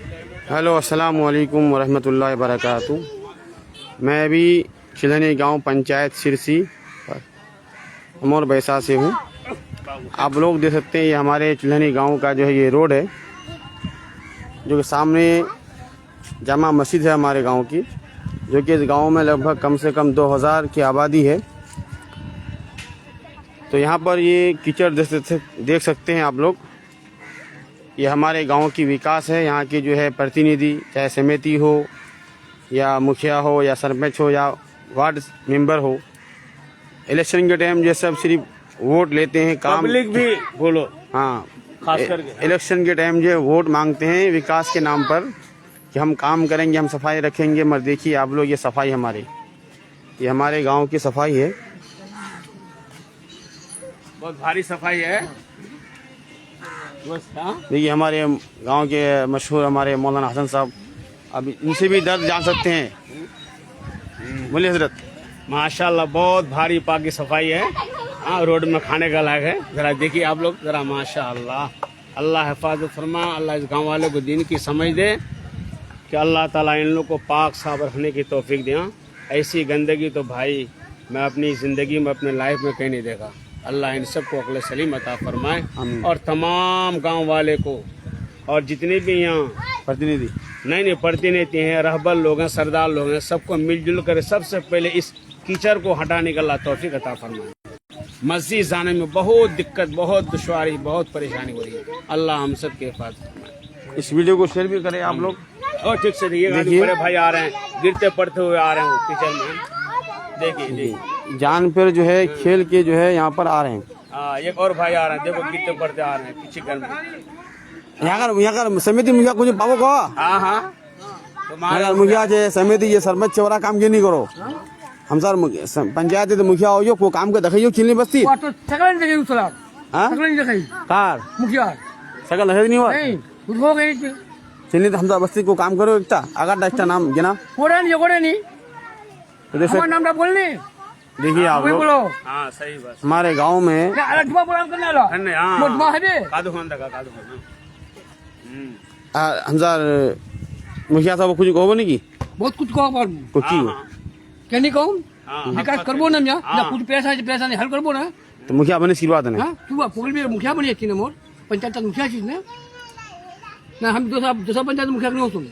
Hello, अस्सलाम वालेकुम वरहमतुल्लाहि वबरकातुहू। मैं अभी चिल्हनी गांव पंचायत सिरसी अमोर बैसा से हूँ। आप लोग देख सकते हैं ये हमारे चिल्हनी गांव का जो है ये रोड है, जो कि सामने जामा मस्जिद है हमारे गांव की, जो कि इस गांव में लगभग कम से कम 2000 की आबादी है। तो यहाँ पर ये कीचड़ देख सकते हैं आप लोग। ये हमारे गांव की विकास है। यहाँ की जो है प्रतिनिधि, चाहे समिति हो या मुखिया हो या सरपंच हो या वार्ड मेंबर हो, इलेक्शन के टाइम ये सब सिर्फ वोट लेते हैं, काम पब्लिक भी बोलो। हाँ, खास करके इलेक्शन के टाइम जो वोट मांगते हैं विकास के नाम पर कि हम काम करेंगे, हम सफाई रखेंगे। मगर देखिए आप लोग, ये सफाई हमारी, ये हमारे गांव की सफाई है। बहुत भारी सफाई है। देखिए हमारे गांव के मशहूर हमारे मौलाना हसन साहब, अब इनसे भी दर्द जान सकते हैं। बोलिए हजरत। माशाल्लाह बहुत भारी पाकी सफाई है। हाँ, रोड में खाने का लायक है। जरा देखिए आप लोग, जरा माशाल्लाह। अल्लाह हिफाजत फरमा, अल्लाह इस गांव वालों को दीन की समझ दे कि अल्लाह ताला इन लोग को पाक साफ रखने की तौफीक दे। ऐसी गंदगी तो भाई मैं अपनी ज़िंदगी में, अपने लाइफ में कहीं नहीं देखा। अल्लाह इन सबको अक्ल सलीम अता फरमाए, और तमाम गांव वाले को और जितने भी यहाँ प्रतिनिधि नहीं प्रतिनिधि हैं, रहबर लोग हैं, सरदार लोग हैं, सबको मिलजुल कर सबसे पहले इस कीचड़ को हटाने का अल्लाह तौफीक अता फरमाए। मस्जिद जाने में बहुत दिक्कत, बहुत दुश्वारी, बहुत परेशानी हो रही है। अल्लाह हम सब के हिफाजत फरमाए। इस वीडियो को शेयर भी करें आप लोग। और ठीक से देखिए, बड़े भाई आ रहे हैं, गिरते पड़ते हुए आ रहे हैं कीचड़ में। देखिए जान पर जो है खेल के जो है यहाँ पर आ रहे हैं। हाँ, एक और भाई आ रहे हैं, देखो गिरते पड़ते आ रहे हैं पीछे घर में। यहाँ का समिति मुखिया कुछ पावो को। हाँ हाँ, यहाँ मुखिया जे समिति ये सरपंच चौरा काम के नहीं करो। हम सर पंचायत तो मुखिया हो, को काम के देखियो चिल्ली बस्ती। हाँ, सकल नहीं हुआ नहीं चिल्ली तो हम बस्ती को काम करो। एकता अगर एकता नाम गिना नाम बोलने। देखिए आप लोग, हाँ सही बात। हमारे गांव में हमसार मुखिया साहब कुछ कहो नहीं की बहुत कुछ कहो को की क्या नहीं कहूँ, विकास करबो ना कुछ पैसा नहीं हल करबो ना, तो मुखिया बने आशीर्वाद है तू पोगल भी मुखिया बनी अच्छी ना मोर पंचायत मुखिया चीज ना हम दूसरा पंचायत मुखिया नहीं हो तुम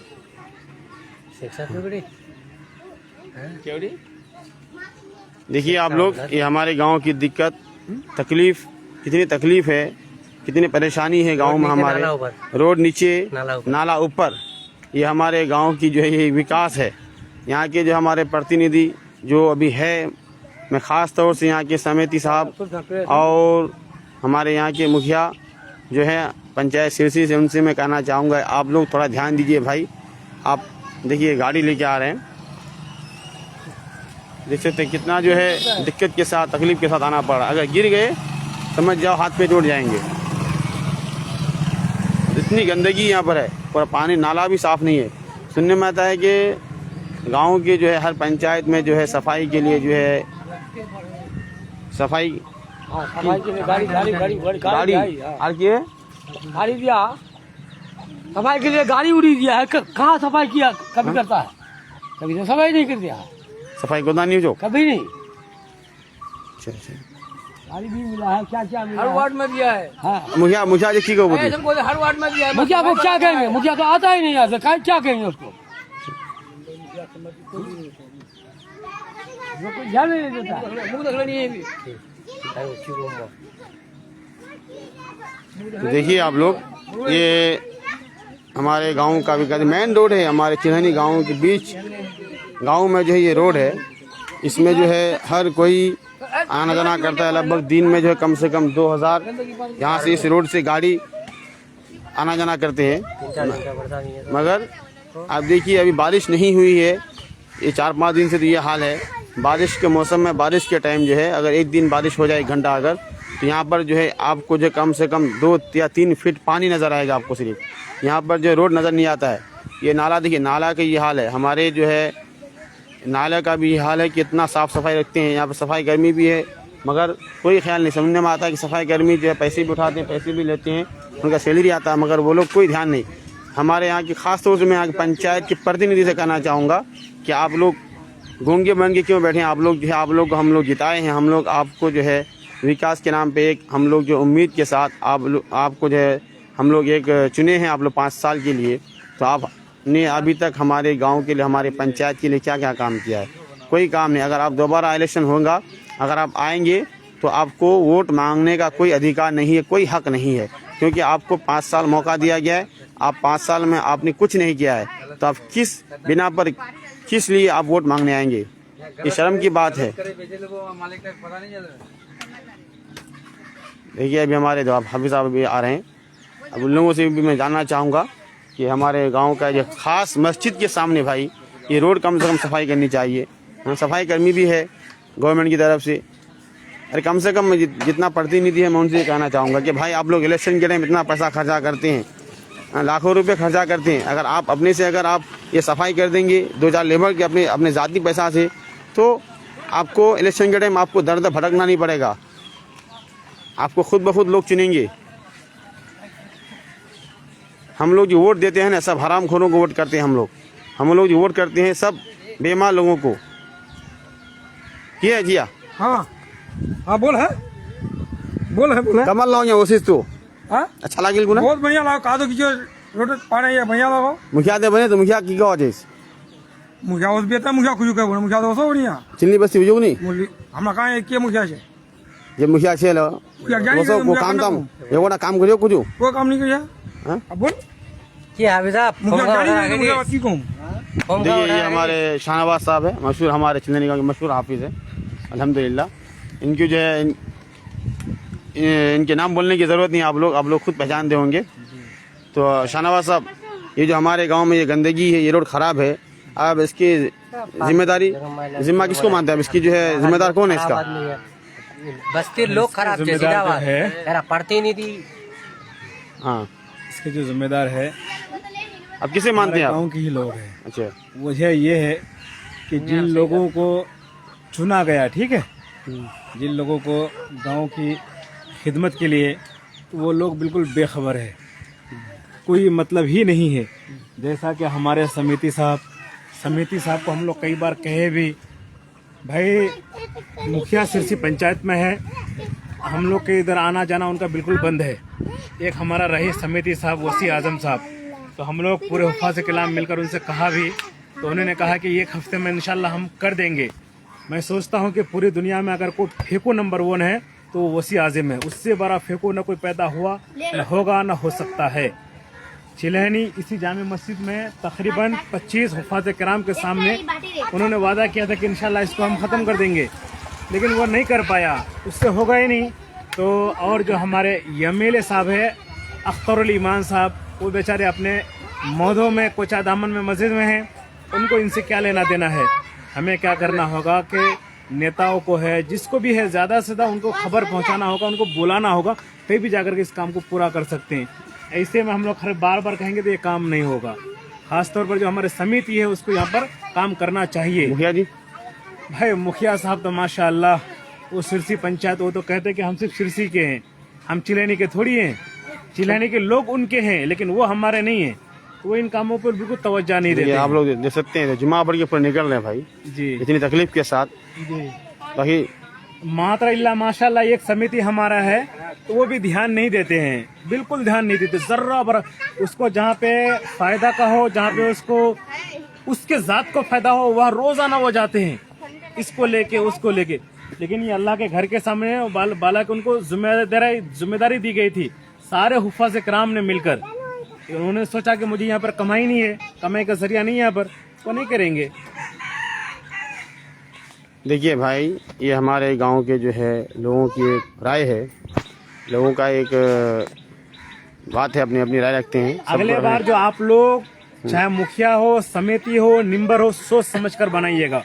देखिए आप लोग, ये हमारे गांव की दिक्कत, तकलीफ, कितनी तकलीफ है, कितनी परेशानी है गांव में। हमारे रोड नीचे, नाला ऊपर। ये हमारे गांव की जो है ये विकास है। यहाँ के जो हमारे प्रतिनिधि जो अभी है, मैं ख़ास तौर से यहाँ के समिति साहब और हमारे यहाँ के मुखिया जो है पंचायत सिरसी से, उनसे मैं कहना चाहूँगा आप लोग थोड़ा ध्यान दीजिए भाई। आप देखिए गाड़ी लेके आ रहे हैं, देख सकते हैं कितना जो है दिक्कत के साथ, तकलीफ के साथ आना पड़ रहा। अगर गिर गए समझ जाओ हाथ पे टूट जाएंगे। इतनी गंदगी यहाँ पर है, और पानी नाला भी साफ नहीं है। सुनने में आता है कि गांव के जो है हर पंचायत में जो है सफाई के लिए जो है सफाई के लिए गाड़ी गाड़ी दिया, सफाई के लिए गाड़ी उड़ी दिया है। कहाँ सफाई किया कभी करता है, कभी तो सफाई नहीं कर दिया। सफाई गोदा नहीं जो कभी नहीं। अच्छा गाड़ी भी मिला है, क्या क्या मिला हर वार्ड में दिया है। हाँ, मुखिया जी की को हर वार्ड में दिया है। मुखिया को क्या कहेंगे, मुखिया तो आता ही नहीं यहाँ से, क्या कहेंगे उसको, ध्यान नहीं देता। तो देखिए आप लोग, ये हमारे गांव का विकास, मेन रोड है हमारे चिल्हनी गांव के बीच। गांव में जो है ये रोड है, इसमें जो है हर कोई आना जाना करता है। लगभग दिन में जो है कम से कम 2000 यहाँ से इस रोड से गाड़ी आना जाना करते हैं। मगर आप देखिए अभी बारिश नहीं हुई है, ये 4-5 दिन से तो ये हाल है। बारिश के मौसम में, बारिश के टाइम जो है अगर एक दिन बारिश हो जाए, 1 घंटा अगर, तो यहाँ पर जो है आपको जो कम से कम 2 या 3 फीट पानी नज़र आएगा आपको। सिर्फ यहाँ पर जो रोड नज़र नहीं आता है। ये नाला देखिए, नाला का ये हाल है। हमारे जो है नाले का भी हाल है कि इतना साफ़ सफाई रखते हैं। यहाँ पर सफाई कर्मी भी है, मगर कोई ख्याल नहीं। समझने में आता है कि सफाई कर्मी जो है पैसे भी उठाते हैं, पैसे भी लेते हैं, उनका सैलरी आता है, मगर वो लोग कोई ध्यान नहीं। हमारे यहाँ की खास तौर से मैं यहाँ की पंचायत के प्रतिनिधि से कहना चाहूँगा कि आप लोग गूंगे बन के क्यों बैठे हैं। आप लोग जो है, आप लोग को हम लोग जिताए हैं। हम लोग आपको जो है विकास के नाम पे एक हम लोग जो उम्मीद के साथ आपको जो है हम लोग एक चुने हैं आप लोग 5 साल के लिए। तो आपने अभी तक हमारे गांव के लिए, हमारे पंचायत के लिए क्या क्या काम किया है? कोई काम नहीं। अगर आप दोबारा इलेक्शन होगा, अगर आप आएंगे तो आपको वोट मांगने का कोई अधिकार नहीं है, कोई हक नहीं है, क्योंकि आपको 5 साल मौका दिया गया है। आप 5 साल में आपने कुछ नहीं किया है, तो आप किस बिना पर किस लिए आप वोट मांगने आएंगे? ये शर्म की बात है। देखिए अभी हमारे जो हाफिज साहब भी आ रहे हैं। अब उन लोगों से भी मैं जानना चाहूँगा कि हमारे गांव का जो खास मस्जिद के सामने भाई ये रोड कम से कम सफाई करनी चाहिए। सफाई कर्मी भी है गवर्नमेंट की तरफ से। अरे कम से कम जितना प्रतिनिधि है मैं उनसे कहना चाहूँगा कि भाई आप लोग इलेक्शन के टाइम इतना पैसा खर्चा करते हैं, लाखों रुपए खर्चा करते हैं। अगर आप अपने से अगर आप ये सफाई कर देंगे 2-4 लेबर के अपने ज़ाती पैसा से, तो आपको इलेक्शन के टाइम आपको दर दर भटकना नहीं पड़ेगा। आपको खुद ब खुद लोग चुनेंगे। हम लोग जो वोट देते हैं ना, सब हरामखोरों को वोट करते हैं। हम लोग जो वोट करते हैं सब बेईमान लोगों को। किया जिया हाँ हाँ बोल है कमल लाओ यहाँ ओसिस तो हाँ अच्छा लगे गुना बहुत बढ़िया लगा का तो किसी रोड पाने ये बढ़िया लगा मुखिया दे बने तो मुखिया की कहो जैस मुखिया उस बेटा मुखिया कुछ कह बोले मुखिया तो सो बढ़िया चिल्ली बस्ती बुझो नहीं हमरा कहाँ एक के मुखिया से ये मुखिया छे लो मुखिया जानी वो सब को काम दाम ये वो ना काम करियो कुछ कोई काम नहीं किया हाँ? अब बोल क्या हाफिज साहब मुखिया जानी मुखिया की कहूँ देखिए ये हमारे शाहनवाज साहब है, मशहूर हमारे चिंदनी गाँव के मशहूर हाफिज है अल्हम्दुलिल्लाह। इनकी जो है इनके नाम बोलने की ज़रूरत नहीं, आप लोग खुद पहचानते होंगे। तो शाहनवाज साहब, ये जो हमारे गांव में ये गंदगी है, ये रोड ख़राब है, अब इसकी जिम्मा किसको मानते हैं? इसकी जो है जिम्मेदार कौन है इसका? बस्ती लोग खराब है प्रतिनिधि। हाँ इसके जो जिम्मेदार है अब किसे मानते हैं आप? गाँव के ही लोग हैं। अच्छा वजह ये है कि जिन लोगों को चुना गया, ठीक है, जिन लोगों को गांव की खिदमत के लिए, तो वो लोग बिल्कुल बेखबर है, कोई मतलब ही नहीं है। जैसा कि हमारे समिति साहब को हम लोग कई बार कहे भी, भाई मुखिया सिरसी पंचायत में है, हम लोग के इधर आना जाना उनका बिल्कुल बंद है। एक हमारा रही समिति साहब वसी आजम साहब, तो हम लोग पूरे हुफ़ाज़ कलाम मिलकर उनसे कहा भी, तो उन्होंने कहा कि एक हफ्ते में इंशाल्लाह हम कर देंगे। मैं सोचता हूं कि पूरी दुनिया में अगर कोई फेंको नंबर 1 है तो वसी आज़म है। उससे बड़ा फेंको न कोई पैदा हुआ, न होगा, न हो सकता है। चिलहनी इसी जामे मस्जिद में तकरीबन 25 हुफ़ाज़ किराम के सामने उन्होंने वादा किया था कि इंशाल्लाह इसको हम ख़त्म कर देंगे, लेकिन वो नहीं कर पाया, उससे होगा ही नहीं। तो और जो हमारे एमएलए साहब है अख्तरुल ईमान साहब, वो बेचारे अपने मौधों में कोचा दामन में मस्जिद में हैं, उनको इनसे क्या लेना देना है। हमें क्या करना होगा कि नेताओं को है, जिसको भी है, ज़्यादा से ज़्यादा उनको खबर पहुंचाना होगा, उनको बुलाना होगा, तभी भी जाकर के इस काम को पूरा कर सकते हैं। ऐसे में हम लोग हर बार कहेंगे तो ये काम नहीं होगा। खासतौर पर जो हमारे समिति है उसको यहाँ पर काम करना चाहिए। मुखिया जी भाई मुखिया साहब तो माशाअल्लाह, वो सिरसी पंचायत, वो तो कहते हैं कि हम सिर्फ सिरसी के हैं, हम चिलहनी के थोड़ी हैं, चिलहनी के लोग उनके हैं, लेकिन वो हमारे नहीं हैं। वो इन कामों पर बिल्कुल तवज्जो नहीं देते। आप लोग देख सकते हैं जुमा पर के ऊपर निकल रहे हैं भाई जी, इतनी तकलीफ के साथ। बाकी मात्रा इल्ला माशाल्लाह एक समिति हमारा है, तो वो भी ध्यान नहीं देते हैं, बिल्कुल ध्यान नहीं देते जर्रा बर। उसको जहाँ पे फायदा का हो, जहाँ पे उसको उसके जात को फायदा हो, वह रोजाना वो जाते हैं, इसको लेके उसको लेके। लेकिन ये अल्लाह के घर के सामने बाला के उनको जिम्मेदारी दी गई थी, सारे हुफ़ाज़ किराम ने मिलकर। उन्होंने सोचा कि मुझे यहाँ पर कमाई नहीं है, कमाई का जरिया नहीं है यहाँ पर, वो नहीं करेंगे। देखिए भाई, ये हमारे गांव के जो है लोगों की एक राय है, लोगों का एक बात है, अपनी अपनी राय रखते हैं। अगले बार जो आप लोग चाहे मुखिया हो, समिति हो, निम्बर हो, सोच समझ कर बनाइएगा।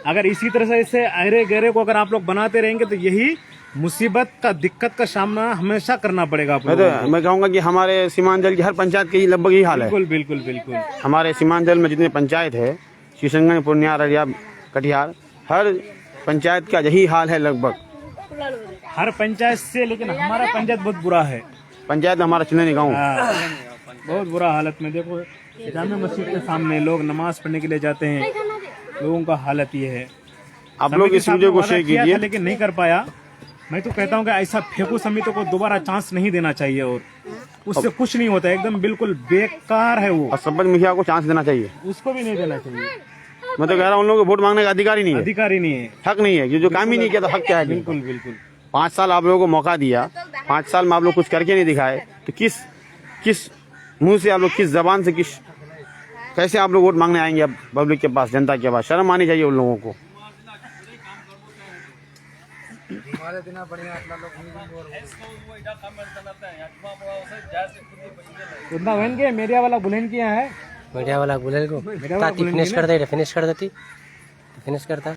अगर इसी तरह से इसे अरे गहरे को अगर आप लोग बनाते रहेंगे तो यही मुसीबत का, दिक्कत का सामना हमेशा करना पड़ेगा आप लोगों को। मैं कहूँगा कि हमारे सीमांचल की हर पंचायत की लगभग यही हाल है। बिल्कुल बिल्कुल बिल्कुल। हमारे सीमांचल में जितने पंचायत है, शीशंगन, पूर्णिया, अररिया, कटिहार, हर पंचायत का यही हाल है लगभग, हर पंचायत से। लेकिन हमारा पंचायत बहुत बुरा है। पंचायत हमारा चिलहनी गाँव, बहुत बुरा हालत में। देखो जामे मस्जिद के सामने लोग नमाज पढ़ने के लिए जाते हैं, लोगों का हालत ये है। आप लोग इस वीडियो को शेयर कीजिए। लेकिन नहीं कर पाया। मैं तो कहता हूँ कि ऐसा फेंकू समिति को दोबारा चांस नहीं देना चाहिए, और उससे कुछ नहीं होता, एकदम बिल्कुल बेकार है वो। और सरपंच मुखिया को चांस देना चाहिए। उसको भी नहीं देना चाहिए। मैं तो कह रहा हूँ उन लोगों को वोट मांगने का अधिकार ही नहीं है, अधिकार ही नहीं है, हक नहीं है। जो काम ही नहीं किया तो हक क्या है? बिल्कुल बिल्कुल। 5 साल आप लोगों को मौका दिया, 5 साल में आप लोग कुछ करके नहीं दिखाए, तो किस मुंह से आप लोग, किस जबान से, कैसे आप लोग वोट मांगने आएंगे अब पब्लिक के पास, जनता के पास? शर्म आनी चाहिए उन लोगों को। उतना बहन के मीडिया वाला बुलेन किया है, मीडिया वाला बुलेल को फिनिश कर देती, फिनिश करता।